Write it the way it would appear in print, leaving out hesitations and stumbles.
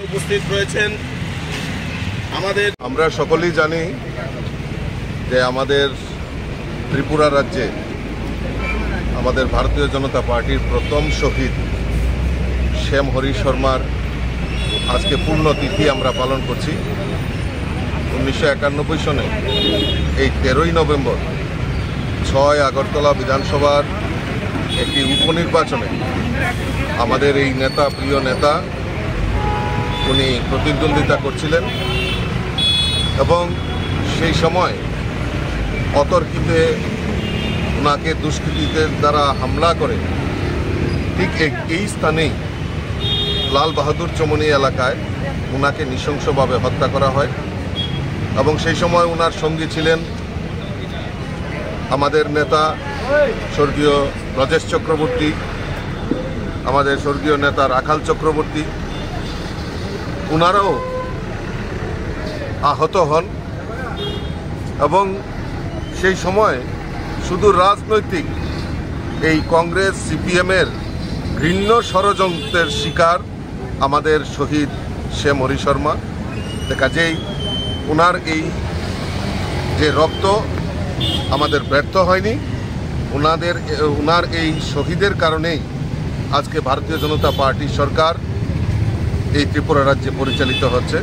উপস্থিত রয়েছেন আমরা সকলেই জানি যে আমাদের ত্রিপুরা রাজ্যে আমাদের ভারতীয় জনতা পার্টির প্রথম শহীদ শ্যাম হরি শর্মার আজকে পূর্ণতিথি আমরা পালন করছি। 1991 সনে এই 13ই নভেম্বর 6 আগরতলা বিধানসভার একটি উপনির্বাচনে আমাদের এই নেতা, প্রিয় নেতা, উনি প্রতিদ্বন্দ্বিতা করছিলেন এবং সেই সময় অতর্কিতে ওনাকে দুষ্কৃতীদের দ্বারা হামলা করে ঠিক এই স্থানেই লাল বাহাদুর চমনি এলাকায় ওনাকে নৃশংসভাবে হত্যা করা হয় এবং সেই সময় ওনার সঙ্গী ছিলেন আমাদের নেতা স্বর্গীয় ব্রজেশ চক্রবর্তী, আমাদের স্বর্গীয় নেতা রাখাল চক্রবর্তী। ওনারাও আহত হন এবং সেই সময় শুধু রাজনৈতিক এই কংগ্রেস সিপিএমের ঘৃণ্য ষড়যন্ত্রের শিকার আমাদের শহীদ শ্যাম হরি শর্মা। কাজেই ওনার যে রক্ত আমাদের ব্যর্থ হয়নি, ওনার এই শহীদের কারণেই আজকে ভারতীয় জনতা পার্টি সরকার এই ত্রিপুরা রাজ্যে পরিচালিত হচ্ছে।